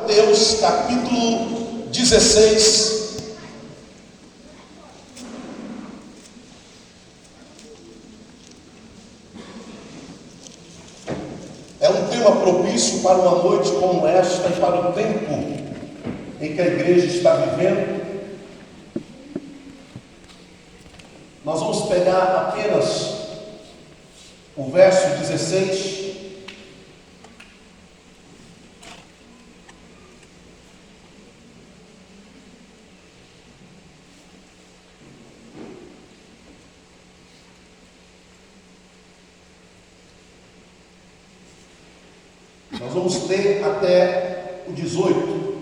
Mateus capítulo 16. É um tema propício para uma noite como esta e para o tempo em que a igreja está vivendo. Nós vamos pegar apenas o verso 16. Nós vamos ler até o 18.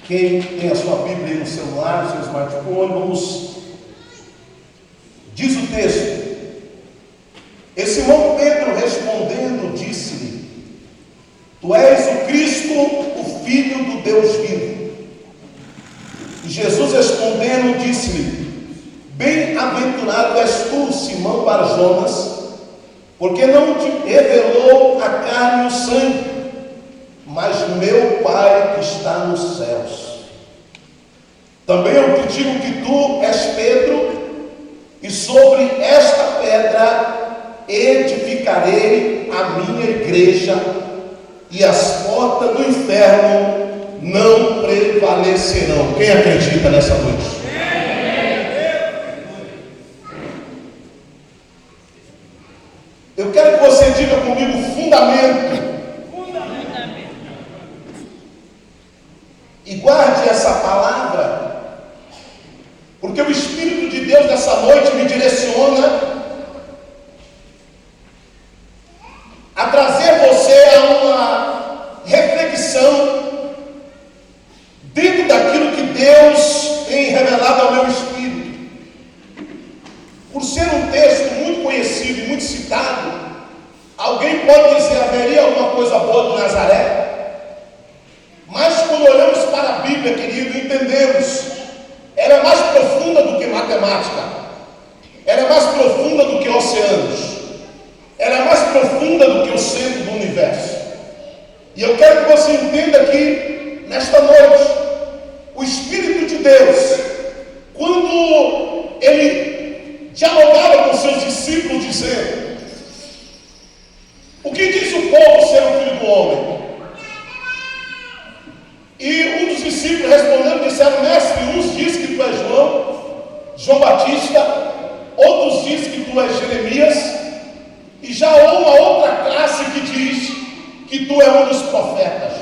Quem tem a sua Bíblia aí no celular, no seu smartphone, vamos. Diz o texto: E Simão Pedro respondendo disse-lhe: Tu és o Cristo, o Filho do Deus vivo. E Jesus respondendo disse-lhe: Bem-aventurado és tu, Simão Bar-Jonas, porque não te revelou a carne e o sangue, mas meu Pai que está nos céus. Também eu te digo que tu és Pedro, e sobre esta pedra edificarei a minha igreja, e as portas do inferno não prevalecerão. Quem acredita nessa noite? Eu quero que você diga comigo fundamento. E guarde essa palavra, porque o Espírito de Deus nessa noite me direciona a trazer você a uma reflexão dentro daquilo que Deus tem revelado ao meu espírito. Por ser um texto muito conhecido e muito citado, alguém pode dizer: haveria alguma coisa boa do Nazaré? Mas quando olhamos para a Bíblia, querido, entendemos, ela é mais profunda do que matemática, ela é mais profunda do que oceanos, ela é mais profunda do que o centro do universo. E eu quero que você entenda que, nesta noite, o Espírito de Deus, quando ele dialogava com seus discípulos, dizendo: O que diz o povo ser o Filho do Homem? E um dos discípulos respondendo disseram: Mestre, uns diz que tu és João Batista, outros diz que tu és Jeremias, e já há uma outra classe que diz que tu és um dos profetas.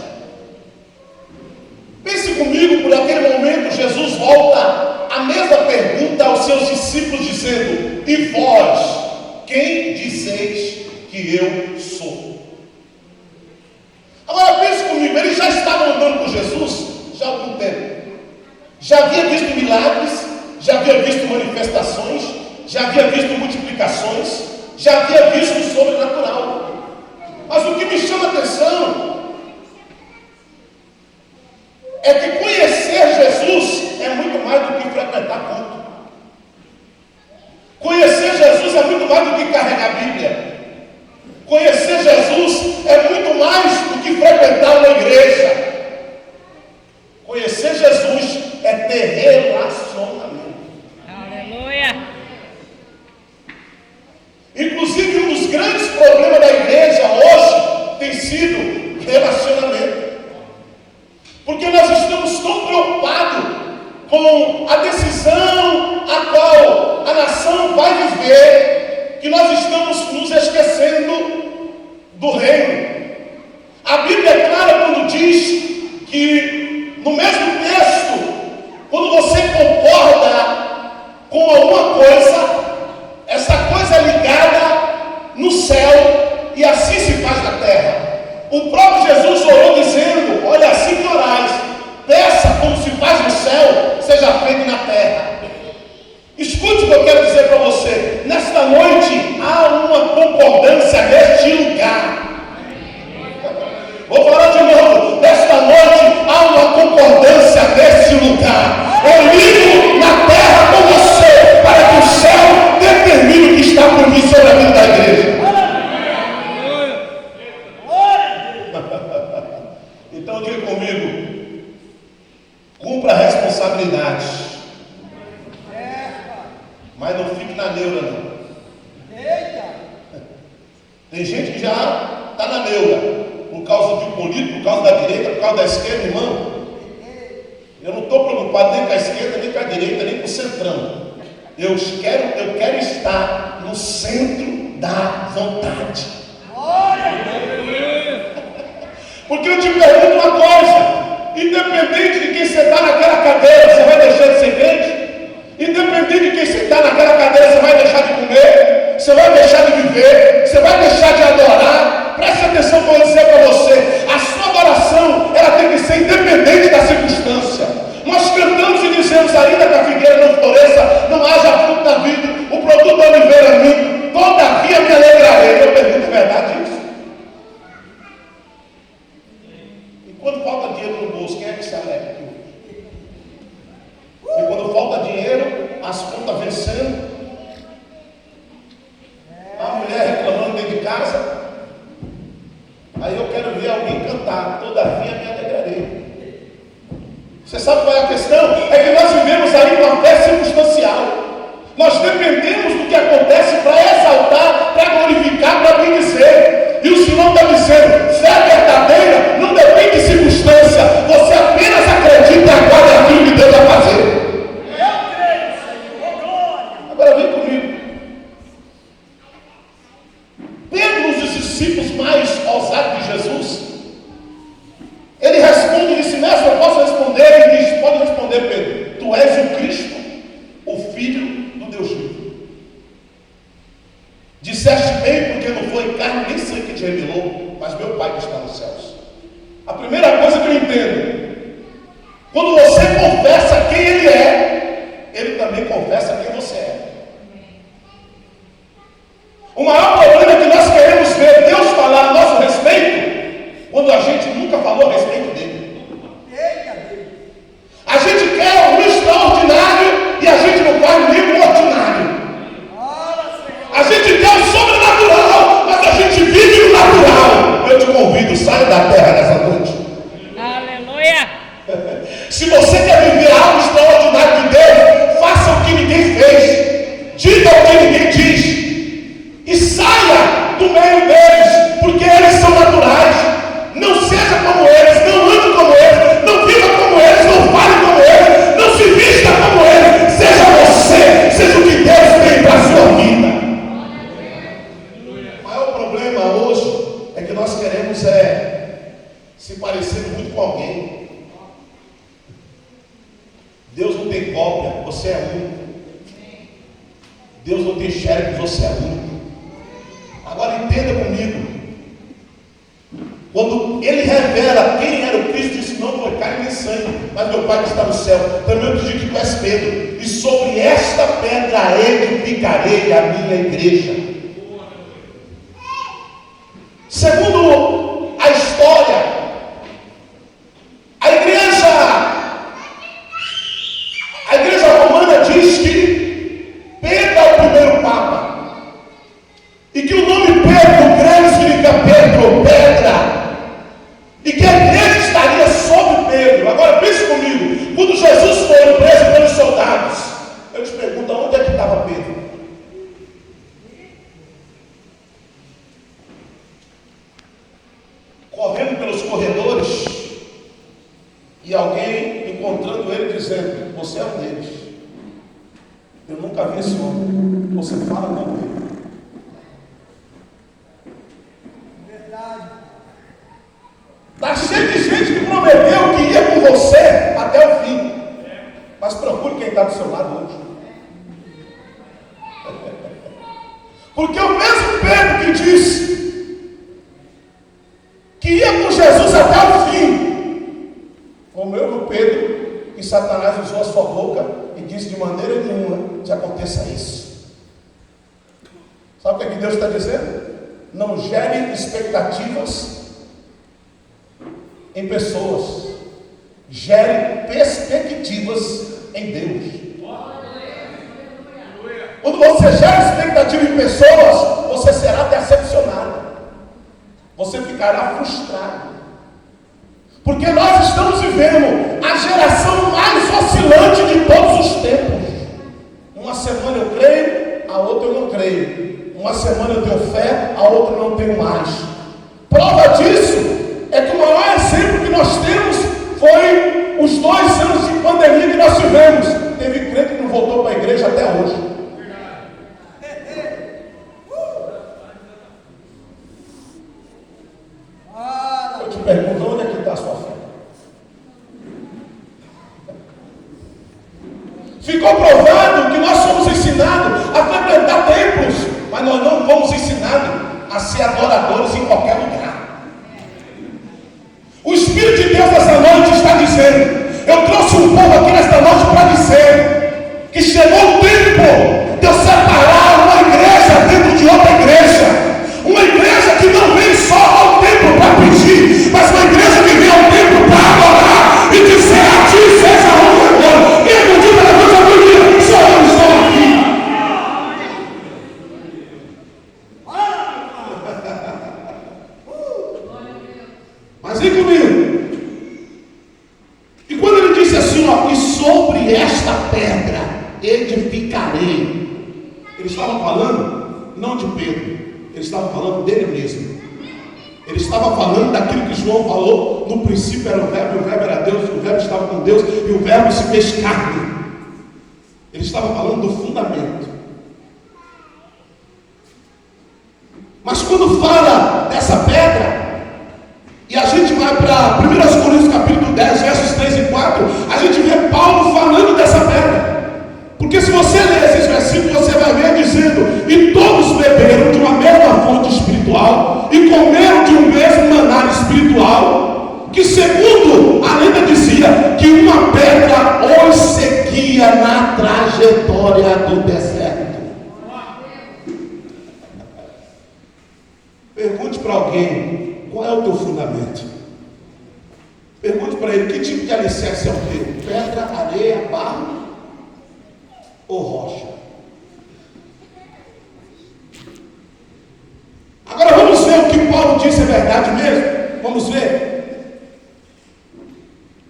Pense comigo, por aquele momento Jesus volta a mesma pergunta aos seus discípulos, dizendo: E vós, quem dizeis que eu sou? Agora pense comigo, eles já estavam andando com Jesus já há algum tempo, já havia visto milagres, já havia visto manifestações, já havia visto multiplicações, já havia visto o sobrenatural. Mas o que me chama a atenção é que conhecer Jesus é muito mais do que frequentar culto. Conhecer Jesus é muito mais do que carregar a Bíblia. Conhecer Jesus é muito mais do que frequentar uma igreja. Conhecer Jesus é ter relacionamento. Aleluia! Inclusive, um dos grandes problemas da igreja hoje tem sido relacionamento. Porque nós estamos tão preocupados com a decisão a qual a nação vai viver, que nós estamos nos esquecendo do reino. A Bíblia é clara quando diz que, no mesmo texto, quando você concorda com alguma coisa, essa coisa é ligada no céu e assim se faz na terra. O próprio Jesus orou dizendo: olha, assim que orais, peça como se faz no céu, seja feito na terra. Escute o que eu quero dizer para você. Nesta noite há uma concordância neste lugar. Vou falar de novo. Nesta noite há uma concordância neste lugar. Eu ligo na terra com você, para que o céu determine o que está por vir sobre a vida da igreja. Então diga comigo, cumpra a responsabilidade. Mas não fique na neura, não. Tem gente que já está na neura, por causa de um político, por causa da direita, por causa da esquerda, irmão. Eu não estou preocupado nem com a esquerda, nem com a direita, nem com o centrão. Eu quero estar no centro da vontade. Porque eu te pergunto uma coisa: independente de quem sentar naquela cadeira, você vai deixar de ser crente? Independente de quem sentar naquela cadeira, você vai deixar de comer? Você vai deixar de viver? Você vai deixar de adorar? Preste atenção que eu vou dizer para você: a sua adoração, ela tem que ser independente da circunstância. Nós cantamos e dizemos: ainda que a figueira não floresça, não haja fruto na vida, o produto da oliveira minto, todavia me alegrarei. Eu pergunto, é verdade isso? E quando falta dinheiro no bolso, quem é que se alegra aqui hoje? E quando falta dinheiro, as contas vencendo, a mulher reclamando dentro de casa, aí eu quero ver alguém cantar: todavia me alegrarei. Você sabe qual é a questão? É que nós vivemos aí uma fé circunstancial. Nós dependemos do que acontece para exaltar, para glorificar, para bendizer. E o Senhor está dizendo: fé verdadeira não depende de circunstância. Você apenas acredita e aguarda aquilo que Deus vai fazer. Agora vem comigo. Pedro, um dos discípulos mais ousados de Jesus, ele responde e disse: mestre, eu posso responder? Ele diz: pode responder, Pedro. Tu és o Cristo, o Filho do Deus vivo. Disseste bem, porque não foi carne nem sangue que te revelou, mas meu Pai que está nos céus. A primeira coisa que eu entendo: quando você confessa quem Ele é, Ele também confessa quem você é. O maior problema é que nós queremos ver Deus falar a nosso respeito, quando a gente nunca falou a respeito dele. A gente quer o extraordinário e a gente não faz nem o ordinário. A gente quer o sobrenatural, mas a gente vive o natural. Eu te convido, saia da terra nessa noite. Aleluia! Se você quer viver algo extraordinário de Deus, faça o que ninguém fez, diga o que ninguém diz, e saia do meio deles, porque eles são naturais. Não seja como eles, não ande como eles, não viva como eles, não fale como eles, não se vista como eles. Seja você, seja o que Deus tem para a sua vida. O maior problema hoje é que nós queremos se parecer muito com alguém. Deus não tem cópia, você é único. Deus não tem xerox, você é único. Agora entenda comigo: quando Ele revela quem era o Cristo, disse: não foi carne nem sangue, mas meu Pai que está no céu. Também eu te digo que tu és Pedro, e sobre esta pedra edificarei a minha igreja. Segundo a história, a igreja romana diz que Pedro é o primeiro Papa. E que o nome Pedro, grego, significa Pedro, pedra. E que a igreja estaria sobre Pedro. Agora pense comigo: quando Jesus foi preso pelos soldados, eu te pergunto, onde é que estava Pedro? Correndo pelos corredores, e alguém encontrando ele dizendo: você é um deles. Eu nunca vi esse homem. Você fala como ele. Está cheio de gente que prometeu que ia com você até o fim. Mas procure quem está do seu lado hoje. Porque o mesmo Pedro que disse que ia com Jesus até o fim, o mesmo Pedro que Satanás usou a sua boca e disse: de maneira nenhuma que aconteça isso. Sabe o que é que Deus está dizendo? Não gere expectativas em pessoas, gere perspectivas em Deus. Quando você gera expectativa em pessoas, você será decepcionado, você ficará frustrado. Porque nós estamos vivendo a geração mais oscilante de todos os tempos. Uma semana eu creio, a outra eu não creio. Uma semana eu tenho fé, a outra eu não tenho mais. Prova disso é que o maior exemplo que nós temos foi os 2 anos de pandemia que nós tivemos. Teve crente que não voltou para a igreja até hoje. Eu te pergunto, onde é que está a sua fé? Ficou provado que nós somos ensinados a frequentar templos, mas nós não fomos ensinados a ser adoradores em qualquer lugar. O Espírito de Deus nessa noite está dizendo, eu trouxe um povo aqui nesta noite para dizer que chegou o tempo de eu separar uma igreja dentro de outra igreja. Uma igreja que não vem só ao templo para pedir, mas uma igreja que vem ao templo para adorar e dizer a ti seja a honra agora. E acredita na coisa bonita, só eu estou aqui. Mas vem comigo. E quando ele disse assim, ó, e sobre esta pedra edificarei. Ele estava falando não de Pedro. Ele estava falando dele mesmo. Ele estava falando daquilo que João falou. No princípio era o verbo era Deus, o verbo estava com Deus e o verbo se fez carne. Ele estava falando do fundamento. Mas quando fala dessa pedra, e a gente vai para 1 Coríntios capítulo 10, versos 3 e 4, a gente vê Paulo falando dessa pedra. Porque se você ler esses versículos, você vai ver dizendo, e todos beberam de uma mesma fonte espiritual, e comeram de um mesmo maná espiritual, que segundo a lenda dizia, que uma pedra os seguia na trajetória do deserto. Pergunte para alguém, qual é o teu fundamento? Pergunte para ele, que tipo de alicerce é o teu? Pedra, areia, barro ou rocha? Agora vamos ver o que Paulo disse é verdade mesmo? Vamos ver.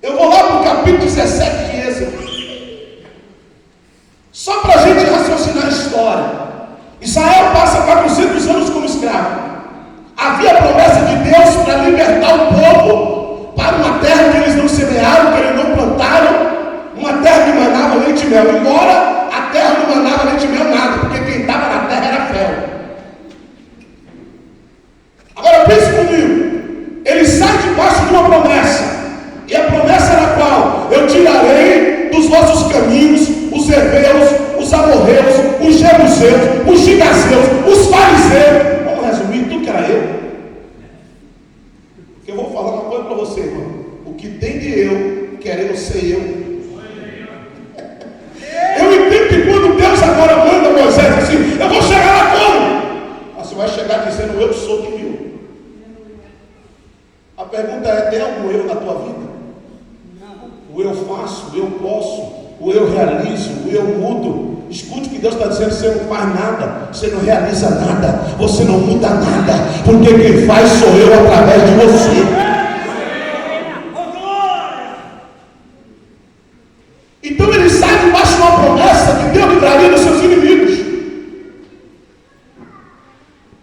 Eu vou lá para o capítulo 17 de Êxodo. Só para a gente raciocinar a história. Israel passa 400 anos como escravo. Havia a promessa de Deus para libertar o povo para uma terra que eles não semearam, que eles não plantaram, uma terra que manava leite e mel. Embora a terra não manava leite e mel nada, porque quem estava na terra era fel. Agora pense comigo, ele sai debaixo de uma promessa, e a promessa era qual? Eu tirarei dos vossos caminhos os heveus, os amorreus, os jebuseus, os gigazeus, os fariseus. Vamos resumir, tudo que era eu. Porque eu vou falar uma coisa para você, irmão. O que tem de eu, querendo ser eu. Eu entendo que quando Deus agora manda Moisés assim, eu vou chegar lá como? Você vai chegar dizendo, eu sou que viu. A pergunta é, tem algum eu na tua vida? O eu faço, o eu posso, o eu realizo, o eu mudo. Escute o que Deus está dizendo, você não faz nada, você não realiza nada, você não muda nada, porque quem faz sou eu através de você. Então ele sai debaixo de uma promessa que Deus livraria dos seus inimigos.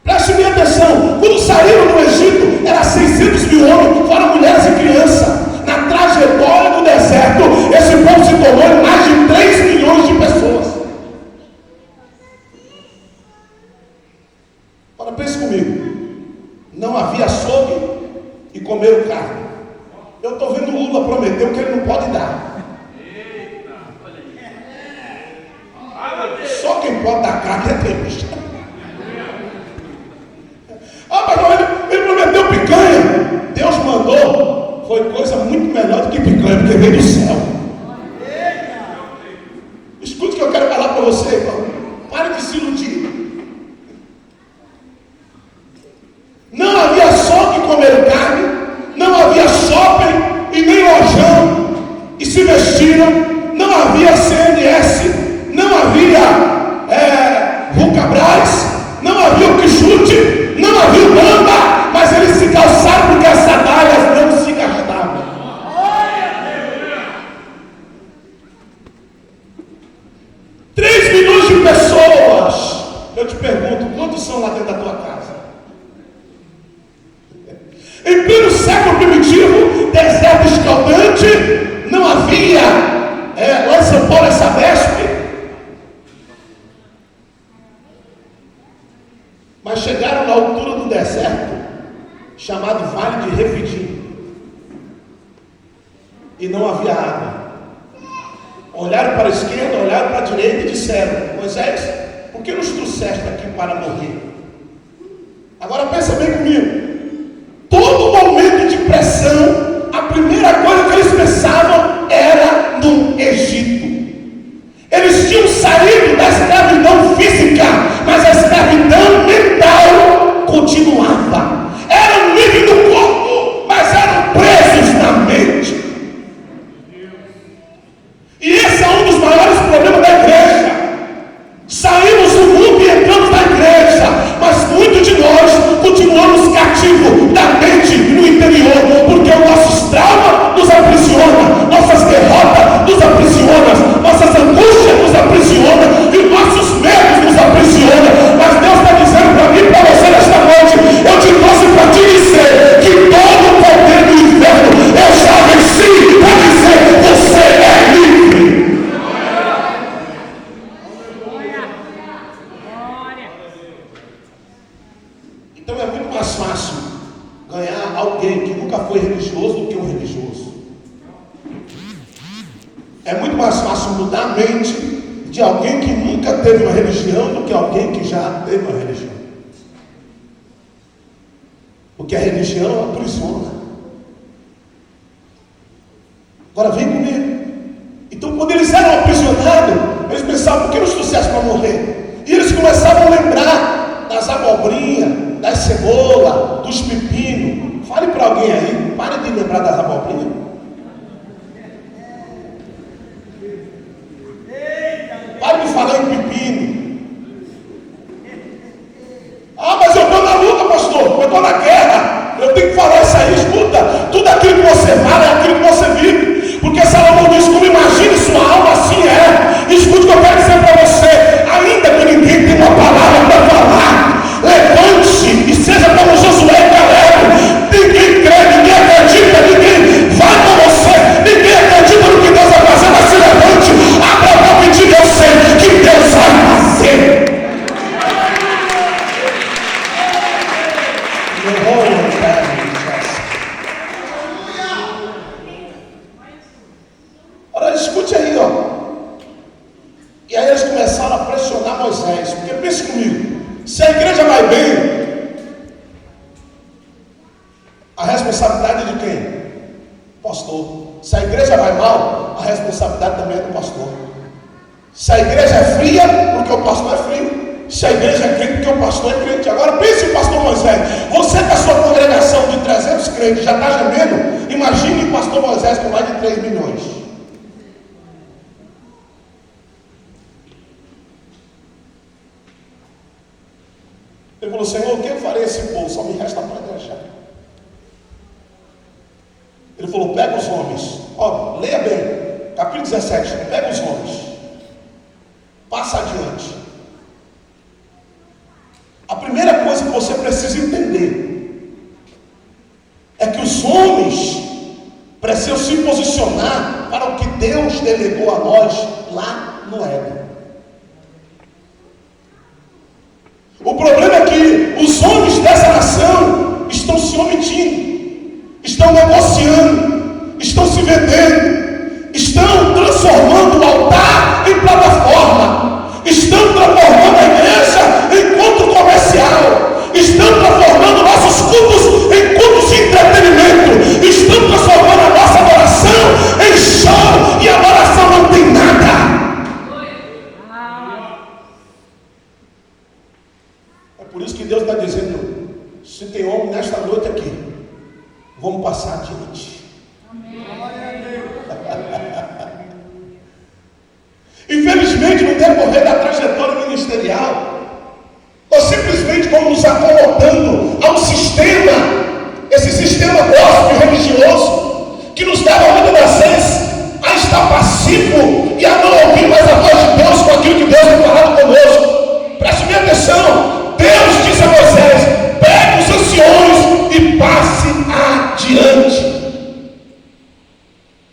Preste bem atenção, quando saíram do Egito, era 600 mil homens, fora mulheres e crianças. Na trajetória do deserto, esse povo se tornou em mais de 3 milhões de pessoas. Agora pense comigo, não havia açougue e comeram carne. Eu estou vendo o Lula prometer o que ele não pode dar. Só quem pode dar carne é Deus. Mas ele prometeu picanha. Deus mandou, foi coisa muito melhor do que picanha, porque veio do céu. Escute o que eu quero falar para você, irmão. Pare de se iludir. Não havia açougue comer carne, não havia shopping e nem lojão e se vestiram, não havia CNS, não havia Vulcabras, não havia o Quixute, não havia banda, mas eles se calçaram porque as sandálias não se gastavam. e não havia água. Olharam para a esquerda, olharam para a direita e disseram: Moisés, por que nos trouxeste aqui para morrer? Agora pensa bem comigo. Todo momento de pressão, a primeira coisa que eles pensavam era no Egito. Eles tinham saído da escravidão física, mas a escravidão mental continuava. Eram livres do corpo, mas eram presos na mente. E esse é um dos maiores problemas da igreja. Saímos do mundo e entramos na igreja, mas muitos de nós continuamos cativos da mente no interior, porque os nossos traumas nos aprisionam, nossas derrotas nos aprisionam, nossas angústias nos aprisionam e nossos medos nos aprisionam. Mas Deus está dizendo para mim e para você nesta noite: eu te trouxe para te dizer que todo o poder do inferno eu já venci, para dizer: você é livre. Então é muito mais fácil ganhar alguém que nunca foi religioso do que um religioso. É muito mais fácil mudar a mente de alguém que nunca teve uma religião do que alguém que já teve uma religião. Porque a religião aprisiona. Agora vem comigo. Então quando eles eram aprisionados, eles pensavam: por que nos trouxeste para morrer? E eles começavam a lembrar das abobrinhas, das cebolas, dos pepinos. Fale para alguém aí, pare de lembrar das abobrinhas. Pare de falar em pepino. Ah, mas eu estou na luta, pastor, eu estou na guerra, eu tenho que falar isso aí. Escuta, tudo aquilo que você fala é aquilo que você vive, porque Salomão diz: como imagine sua alma, assim é. Escute o que eu quero dizer para você: ainda que ninguém tenha uma palavra para falar, levante-se e seja como Josué e Caleb. Ninguém crê, ninguém acredita, ninguém vai com você, ninguém acredita no que Deus vai fazer, mas se levante, abra a boca e diga: eu sei que Deus vai fazer. Ora, escute aí, ó. E aí eles começaram a pressionar Moisés, porque pense comigo: se a igreja vai bem, a responsabilidade é de quem? Pastor. Se a igreja vai mal, a responsabilidade também é do pastor. Se a igreja é fria, porque o pastor é frio. Se a igreja é crente, porque o pastor é crente. Agora pense o pastor Moisés. Você com a sua congregação de 300 crentes já está gemendo. Imagine o pastor Moisés com mais de 3 milhões. Ele falou: Senhor, o que eu farei a esse povo? Só me resta apedrejar. Ele falou: pega os homens. Ó, leia bem, capítulo 17. Pega os homens, passa adiante. A primeira coisa que você precisa entender é que os homens precisam se posicionar para o que Deus delegou a nós lá no Éden. O problema é que os homens dessa nação estão se omitindo, estão negociando, estão se vendendo, estão transformando o altar em plataforma, estão transformando a igreja em culto comercial, estão transformando nossos cultos em cultos de entretenimento, estão transformando a nossa adoração em show, e a adoração não tem nada. É por isso que Deus está dizendo: se tem homem nesta noite aqui, vamos passar adiante. Infelizmente, no decorrer da trajetória ministerial, nós simplesmente vamos nos acomodando a um sistema, esse sistema gospel religioso, que nos leva muitas das vezes a estar passivo e a não ouvir mais a voz de Deus com aquilo que Deus tem falado conosco. Preste bem atenção: Deus disse a Moisés: pegue os anciões e passe adiante.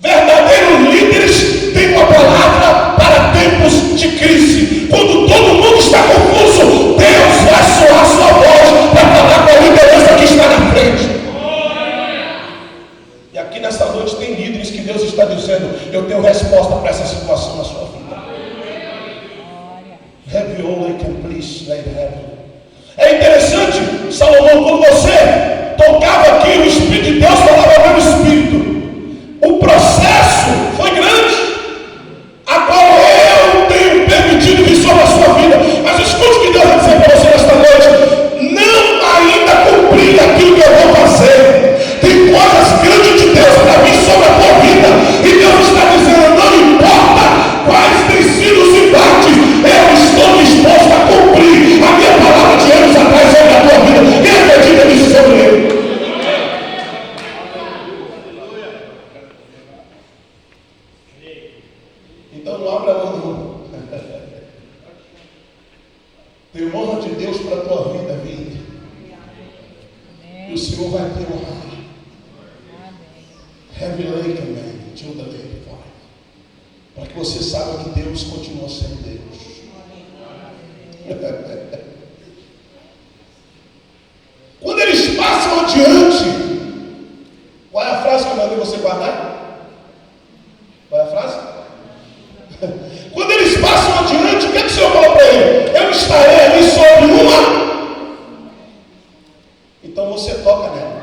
Verdadeiros líderes têm uma palavra para tempos de crise. Quando todo mundo está confuso, Deus vai soar sua voz para falar com a liderança que está na frente. E aqui nesta noite tem líderes que Deus está dizendo: eu tenho resposta para essa situação na sua vida. Have you all I can please let heaven. É interessante, Salomão, quando você tocava aqui, o Espírito de Deus falava no meu espírito. O processo foi grande, a qual eu tenho permitido vir sobre a sua vida. Mas escute o que Deus vai dizer para você nesta noite: não ainda cumpri aquilo que eu vou fazer. Tem coisas grandes de Deus para vir sobre a tua vida, e Deus está dizendo: não importa quais têm sido os embates, eu estou disposto a cumprir a minha palavra de anos atrás sobre a tua vida. Quem acredita nisso sobre ele? Então não abra a mão não. Tem honra de Deus para a tua vida, vida. E o Senhor vai te honrar. Have a lake, man, till the lake fire. Para que você saiba que Deus continua sendo Deus. Quando eles passam adiante, qual é a frase que eu mandei você guardar? Qual é a frase? Quando eles passam adiante, o que o Senhor falou para ele? Eu estarei ali sobre uma. Então você toca nela.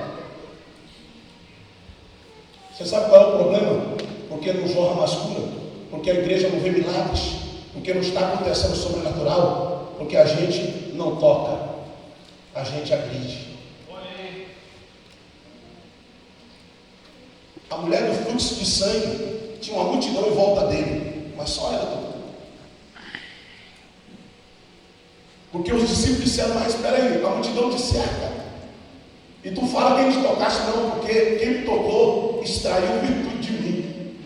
Você sabe qual é o problema? Porque não jorra mais cura, porque a igreja não vê milagres, porque não está acontecendo sobrenatural, porque a gente não toca, a gente agride. A mulher do fluxo de sangue tinha uma multidão em volta dele, mas só ela tocou. Porque os discípulos disseram: mas espera aí, a multidão te cerca. E tu fala quem te tocaste? Não, porque quem me tocou extraiu virtude de mim.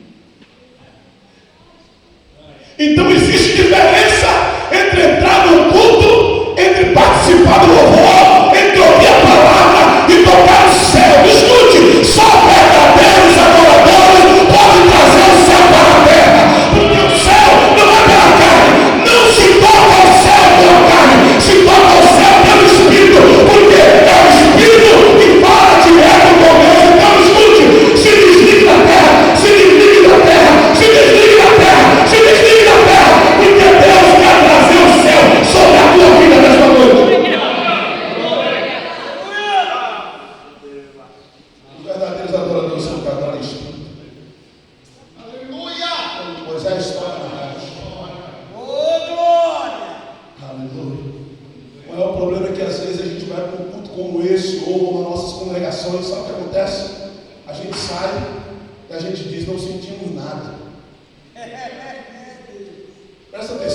Então existe diferença entre entrar no culto, entre participar do louvor, entre ouvir a palavra e tocar o céu. Escute, só verdadeiros adoradores podem trazer o céu para a terra, porque o céu não é pela carne, não se toca ao céu pela carne, se toca ao céu pelo Espírito, porque é o Espírito que fala direto com Deus. Então escute, se desligue da terra, se desligue da terra, se desligue da terra, se desligue da terra, porque Deus quer trazer o céu sobre a tua vida nesta noite. Os verdadeiros adoradores são adoradores em Espírito. Aleluia! Moisés estava na rocha. Aleluia! O maior problema é que às vezes a gente vai para um culto como esse, ou nas nossas congregações, sabe o que acontece? A gente sai e a gente diz: não sentimos nada. Presta atenção.